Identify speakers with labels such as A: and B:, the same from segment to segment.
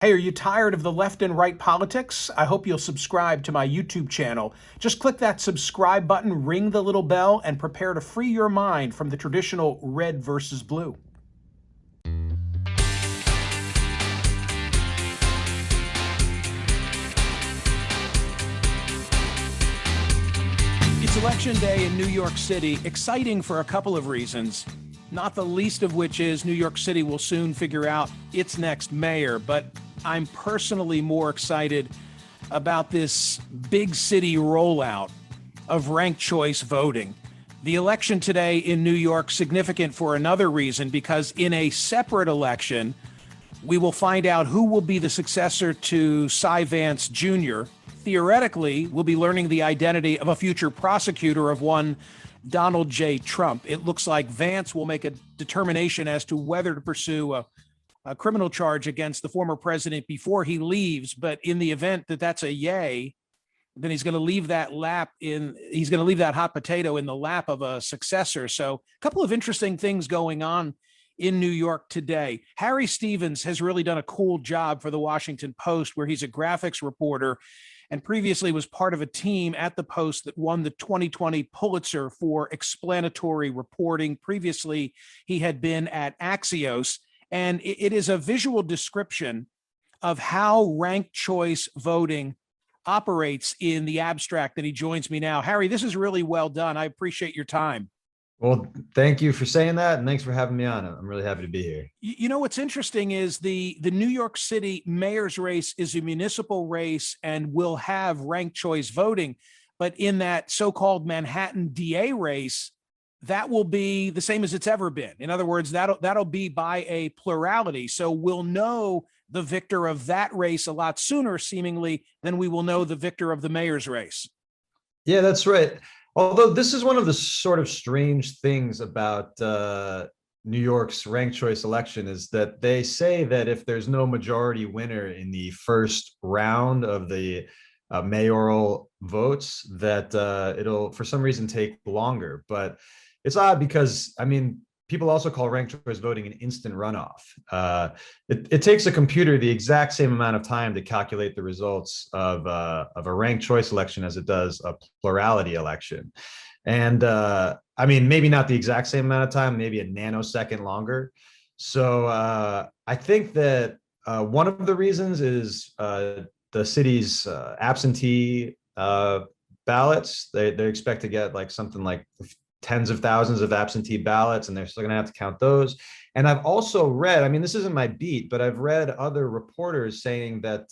A: Hey, are you tired of the left and right politics? I hope you'll subscribe to my YouTube channel. Just click that subscribe button, ring the little bell, and prepare to free your mind from the traditional red versus blue. It's election day in New York City, exciting for a couple of reasons, not the least of which is New York City will soon figure out its next mayor, but I'm personally more excited about this big city rollout of ranked choice voting. The election today in New York significant for another reason, because in a separate election, we will find out who will be the successor to Cy Vance Jr. Theoretically, we'll be learning the identity of a future prosecutor of one Donald J. Trump. It looks like Vance will make a determination as to whether to pursue a criminal charge against the former president before he leaves. But in the event that that's a yay, then he's going to leave that hot potato in the lap of a successor. So a couple of interesting things going on in New York today. Harry Stevens has really done a cool job for the Washington Post, where he's a graphics reporter and previously was part of a team at the Post that won the 2020 Pulitzer for explanatory reporting. Previously, he had been at Axios, and it is a visual description of how ranked choice voting operates in the abstract that he joins me now. Harry, this is really well done. I appreciate your time.
B: Well, thank you for saying that, and thanks for having me on. I'm really happy to be here.
A: You know, what's interesting is the New York City mayor's race is a municipal race and will have ranked choice voting. But in that so-called Manhattan DA race, that will be the same as it's ever been. In other words, that'll be by a plurality. So we'll know the victor of that race a lot sooner, seemingly, than we will know the victor of the mayor's race.
B: Yeah, that's right. Although this is one of the sort of strange things about New York's ranked choice election is that they say that if there's no majority winner in the first round of the mayoral votes, that it'll for some reason take longer. But it's odd because, I mean, people also call ranked choice voting an instant runoff. It takes a computer the exact same amount of time to calculate the results of a ranked choice election as it does a plurality election. And I mean, maybe not the exact same amount of time, maybe a nanosecond longer. So I think that one of the reasons is the city's absentee ballots. They expect to get like something like tens of thousands of absentee ballots, and they're still going to have to count those. And I've also read, I mean, this isn't my beat, but I've read other reporters saying that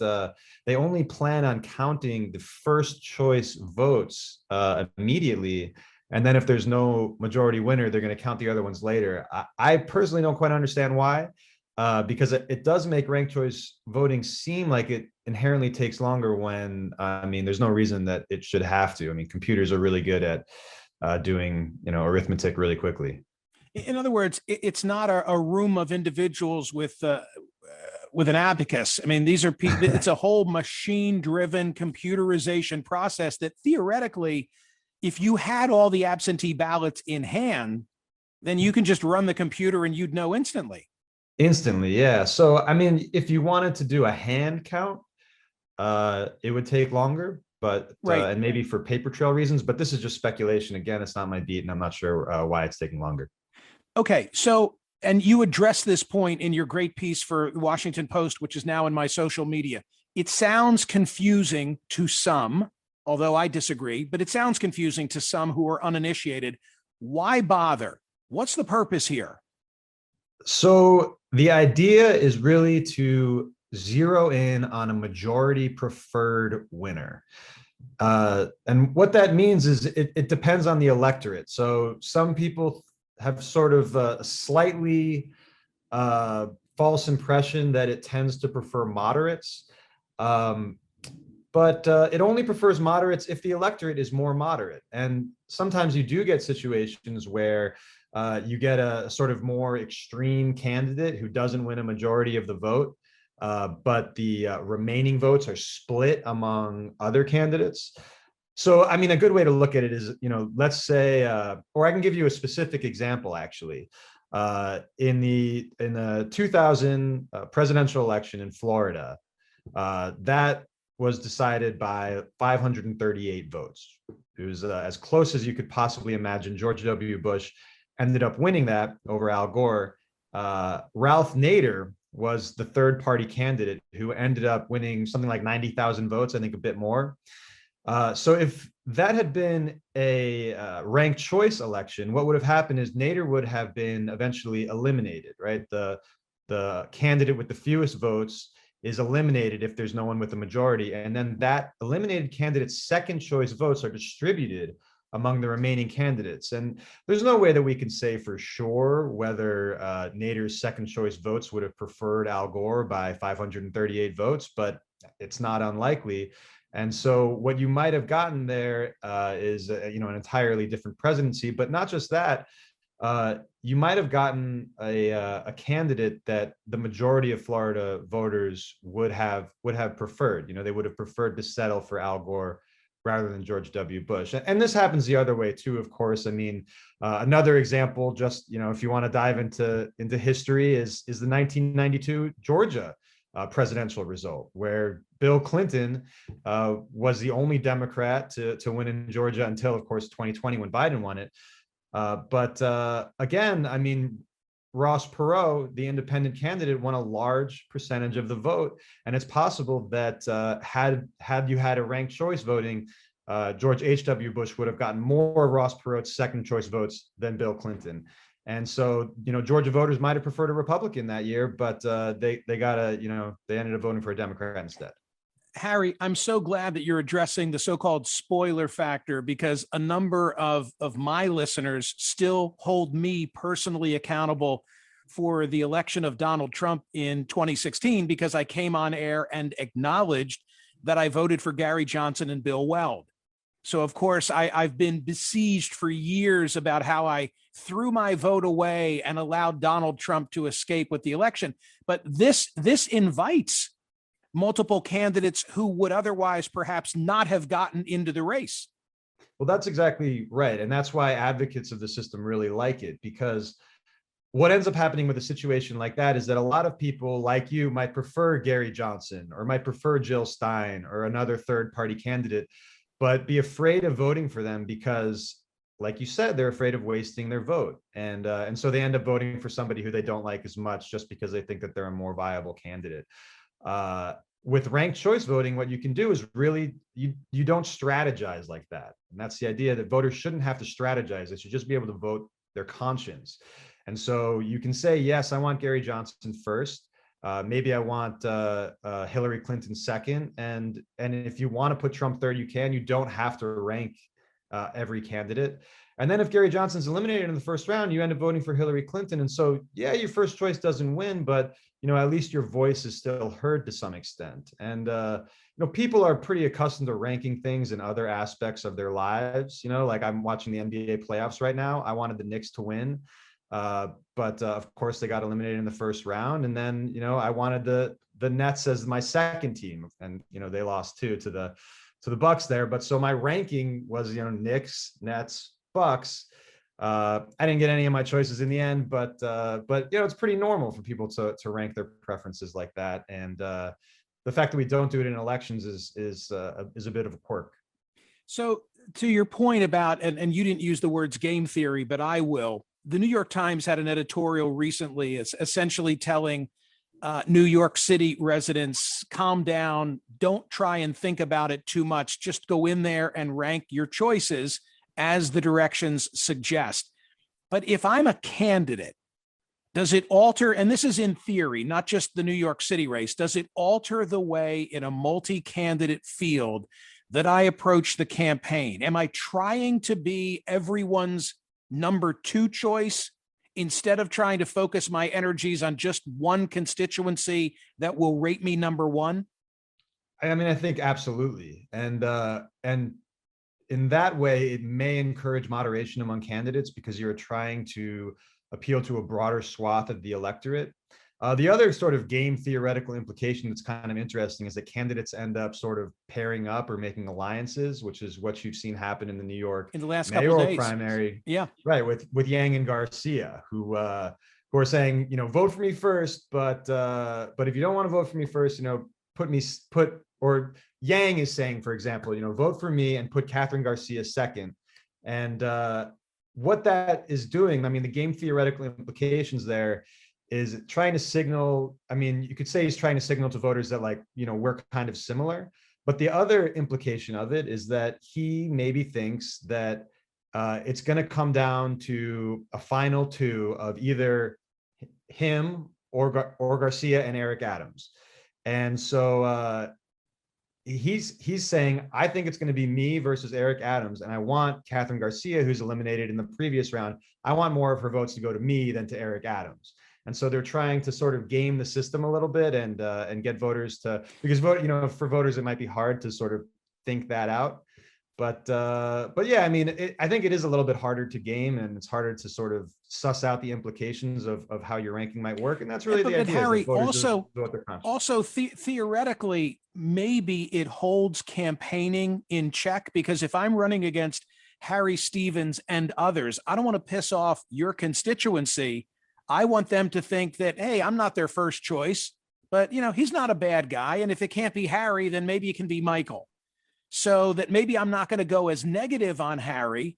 B: they only plan on counting the first choice votes immediately. And then if there's no majority winner, they're going to count the other ones later. I personally don't quite understand why, because it does make ranked choice voting seem like it inherently takes longer when, I mean, there's no reason that it should have to. I mean, computers are really good at doing, arithmetic really quickly.
A: In other words, it's not a room of individuals with an abacus. I mean, these are people. It's a whole machine-driven computerization process that theoretically, if you had all the absentee ballots in hand, then you can just run the computer and you'd know instantly.
B: Instantly, yeah. So, I mean, if you wanted to do a hand count, it would take longer, but
A: Right.
B: and maybe for paper trail reasons, but this is just speculation. Again, it's not my beat, and I'm not sure why it's taking longer.
A: Okay. So, and you address this point in your great piece for the Washington Post, which is now in my social media. It sounds confusing to some, although I disagree, but it sounds confusing to some who are uninitiated. Why bother? What's the purpose here?
B: So the idea is really to zero in on a majority preferred winner. And what that means is it depends on the electorate. So some people have sort of a slightly false impression that it tends to prefer moderates. But it only prefers moderates if the electorate is more moderate. And sometimes you do get situations where you get a sort of more extreme candidate who doesn't win a majority of the vote, but the remaining votes are split among other candidates. So, I mean, a good way to look at it is, let's say, or I can give you a specific example, actually. In the 2000 presidential election in Florida, that was decided by 538 votes. It was as close as you could possibly imagine. George W. Bush ended up winning that over Al Gore. Ralph Nader was the third party candidate who ended up winning something like 90,000 votes, I think a bit more. So if that had been a ranked choice election, what would have happened is Nader would have been eventually eliminated, right? The candidate with the fewest votes is eliminated if there's no one with a majority. And then that eliminated candidate's second choice votes are distributed among the remaining candidates. And there's no way that we can say for sure whether Nader's second choice votes would have preferred Al Gore by 538 votes, but it's not unlikely. And so what you might have gotten there is an entirely different presidency, but not just that. You might have gotten a candidate that the majority of Florida voters would have preferred. They would have preferred to settle for Al Gore rather than George W. Bush. And this happens the other way too, of course. I mean, another example, just if you want to dive into history, is the 1992 Georgia presidential result, where Bill Clinton was the only Democrat to win in Georgia until, of course, 2020 when Biden won it. But again, I mean, Ross Perot, the independent candidate, won a large percentage of the vote. And it's possible that had you had a ranked choice voting, George H.W. Bush would have gotten more Ross Perot's second choice votes than Bill Clinton. And so, Georgia voters might have preferred a Republican that year, but they ended up voting for a Democrat instead.
A: Harry, I'm so glad that you're addressing the so-called spoiler factor, because a number of my listeners still hold me personally accountable for the election of Donald Trump in 2016, because I came on air and acknowledged that I voted for Gary Johnson and Bill Weld. So, of course, I've been besieged for years about how I threw my vote away and allowed Donald Trump to escape with the election. But this invites multiple candidates who would otherwise perhaps not have gotten into the race.
B: Well, that's exactly right. And that's why advocates of the system really like it, because what ends up happening with a situation like that is that a lot of people like you might prefer Gary Johnson or might prefer Jill Stein or another third party candidate, but be afraid of voting for them because, like you said, they're afraid of wasting their vote. And so they end up voting for somebody who they don't like as much just because they think that they're a more viable candidate. With ranked choice voting, what you can do is really, you don't strategize like that. And that's the idea, that voters shouldn't have to strategize. They should just be able to vote their conscience. And so you can say, yes, I want Gary Johnson first. Maybe I want Hillary Clinton second. And if you want to put Trump third, you can. You don't have to rank every candidate. And then if Gary Johnson's eliminated in the first round, you end up voting for Hillary Clinton. And so, yeah, your first choice doesn't win, but at least your voice is still heard to some extent. And people are pretty accustomed to ranking things in other aspects of their lives. Like I'm watching the NBA playoffs right now. I wanted the Knicks to win, but of course they got eliminated in the first round. And then I wanted the Nets as my second team, and they lost too to the Bucks there. But so my ranking was Knicks, Nets, Bucks. I didn't get any of my choices in the end, but it's pretty normal for people to rank their preferences like that. And the fact that we don't do it in elections is a bit of a quirk.
A: So to your point about, and you didn't use the words game theory, but I will. The New York Times had an editorial recently, essentially telling New York City residents, calm down, don't try and think about it too much. Just go in there and rank your choices as the directions suggest. But if I'm a candidate, does it alter, and this is in theory, not just the New York City race, does it alter the way in a multi-candidate field that I approach the campaign? Am I trying to be everyone's number two choice instead of trying to focus my energies on just one constituency that will rate me number one?
B: I mean, I think absolutely. And in that way, it may encourage moderation among candidates because you're trying to appeal to a broader swath of the electorate. The other sort of game theoretical implication that's kind of interesting is that candidates end up sort of pairing up or making alliances, which is what you've seen happen in the New York
A: In the last couple of
B: mayoral
A: days.
B: primary.
A: Yeah.
B: Right, with Yang and Garcia, who are saying, vote for me first, but if you don't want to vote for me first, or Yang is saying, for example, vote for me and put Catherine Garcia second. And what that is doing, I mean, the game theoretical implications there is trying to signal, I mean, you could say he's trying to signal to voters that, like, we're kind of similar. But the other implication of it is that he maybe thinks that it's going to come down to a final two of either him or Garcia and Eric Adams. And so he's saying, I think it's going to be me versus Eric Adams, and I want Catherine Garcia, who's eliminated in the previous round, I want more of her votes to go to me than to Eric Adams. And so they're trying to sort of game the system a little bit and get voters to, because for voters it might be hard to sort of think that out. But yeah, I mean, I think it is a little bit harder to game, and it's harder to sort of suss out the implications of how your ranking might work. And that's really the idea.
A: Harry, also theoretically, maybe it holds campaigning in check, because if I'm running against Harry Stevens and others, I don't want to piss off your constituency. I want them to think that, hey, I'm not their first choice, but he's not a bad guy. And if it can't be Harry, then maybe it can be Michael. So that maybe I'm not going to go as negative on Harry,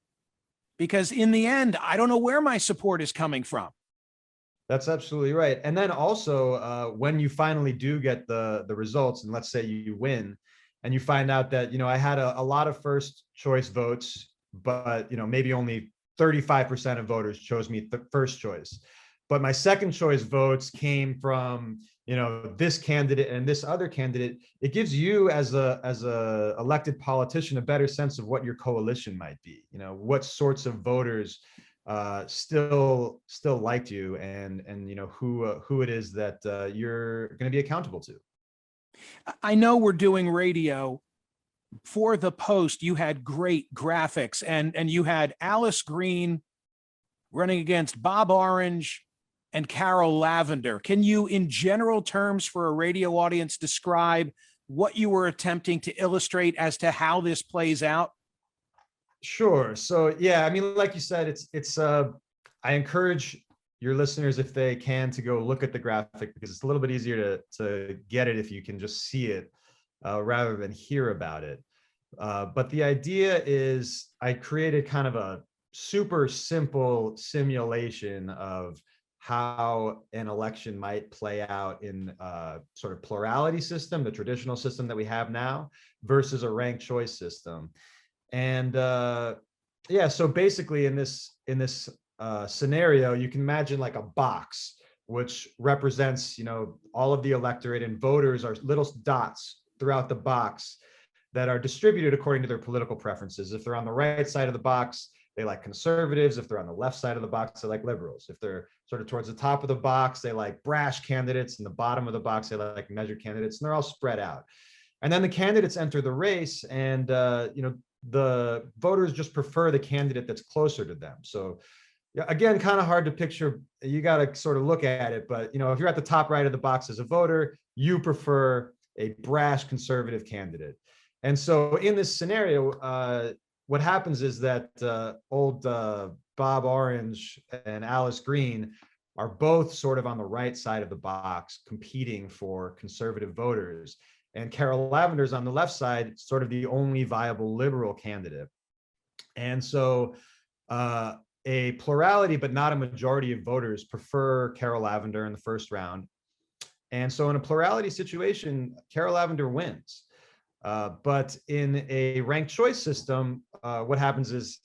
A: because in the end, I don't know where my support is coming from.
B: That's absolutely right. And then also when you finally do get the results, and let's say you win and you find out that, I had a lot of first choice votes, but, maybe only 35% of voters chose me first choice. But my second choice votes came from, this candidate and this other candidate. It gives you as a elected politician a better sense of what your coalition might be. What sorts of voters still liked you, and who it is that you're going to be accountable to.
A: I know we're doing radio. For the Post, you had great graphics, and you had Alice Green running against Bob Orange and Carol Lavender. Can you, in general terms for a radio audience, describe what you were attempting to illustrate as to how this plays out?
B: Sure. So yeah, I mean, like you said, I encourage your listeners, if they can, to go look at the graphic, because it's a little bit easier to get it if you can just see it rather than hear about it. But the idea is, I created kind of a super simple simulation of how an election might play out in sort of plurality system, the traditional system that we have now, versus a ranked choice system. And yeah, so basically in this scenario, you can imagine like a box, which represents, all of the electorate, and voters are little dots throughout the box that are distributed according to their political preferences. If they're on the right side of the box, they like conservatives. If they're on the left side of the box, they like liberals. If they're sort of towards the top of the box, they like brash candidates. And the bottom of the box, they like measured candidates. And they're all spread out. And then the candidates enter the race, and the voters just prefer the candidate that's closer to them. So again, kind of hard to picture. You got to sort of look at it. But if you're at the top right of the box as a voter, you prefer a brash conservative candidate. And so in this scenario, what happens is that old Bob Orange and Alice Green are both sort of on the right side of the box, competing for conservative voters. And Carol Lavender's on the left side, sort of the only viable liberal candidate. And so a plurality, but not a majority of voters, prefer Carol Lavender in the first round. And so in a plurality situation, Carol Lavender wins. But in a ranked choice system, what happens is,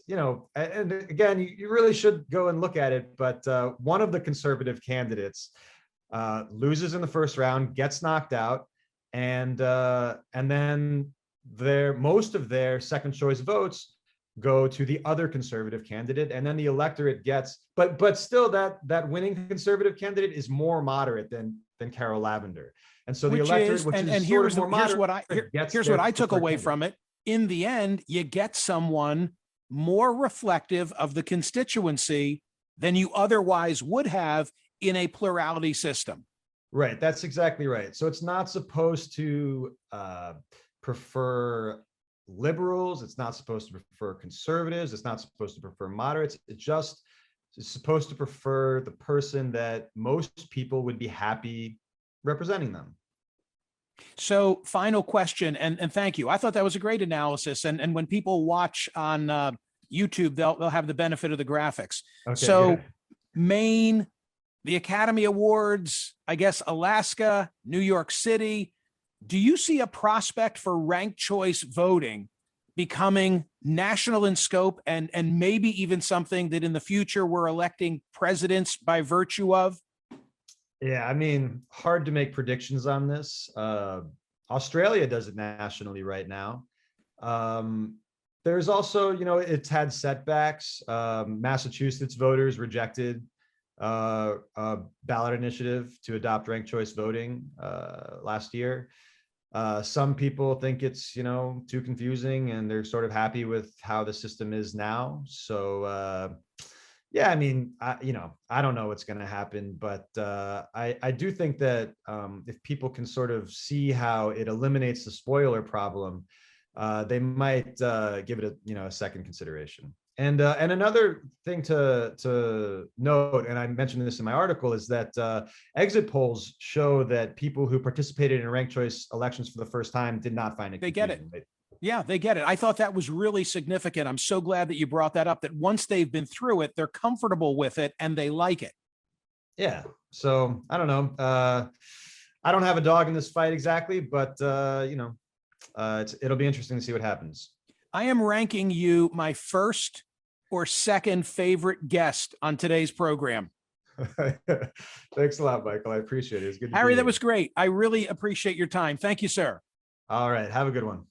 B: and again, you really should go and look at it, but one of the conservative candidates loses in the first round, gets knocked out, and then most of their second choice votes go to the other conservative candidate, and then the electorate gets, but still that winning conservative candidate is more moderate than Carol Lavender. And so the electorate, here's
A: what I took away from it. In the end, you get someone more reflective of the constituency than you otherwise would have in a plurality system.
B: Right, that's exactly right. So it's not supposed to prefer liberals. It's not supposed to prefer conservatives. It's not supposed to prefer moderates. It just is supposed to prefer the person that most people would be happy representing them.
A: So final question, and thank you. I thought that was a great analysis. And when people watch on YouTube, they'll have the benefit of the graphics.
B: Okay,
A: So
B: good.
A: Maine, the Academy Awards, I guess Alaska, New York City. Do you see a prospect for ranked choice voting becoming national in scope and maybe even something that in the future we're electing presidents by virtue of?
B: Yeah, I mean, hard to make predictions on this. Australia does it nationally right now. Um, there's also, it's had setbacks. Massachusetts voters rejected a ballot initiative to adopt ranked choice voting last year. Some people think it's, too confusing, and they're sort of happy with how the system is now. So yeah, I mean, I don't know what's going to happen, but I do think that if people can sort of see how it eliminates the spoiler problem, they might give it a second consideration. And another thing to note, and I mentioned this in my article, is that exit polls show that people who participated in ranked choice elections for the first time did not find it
A: They get it.
B: confusing.
A: Yeah, they get it. I thought that was really significant. I'm so glad that you brought that up, that once they've been through it, they're comfortable with it and they like it.
B: Yeah. So I don't know. I don't have a dog in this fight exactly, but it'll be interesting to see what happens.
A: I am ranking you my first or second favorite guest on today's program.
B: Thanks a lot, Michael. I appreciate it. It's good to
A: Harry,
B: be
A: that
B: here.
A: was great. I really appreciate your time. Thank you, sir.
B: All right. Have a good one.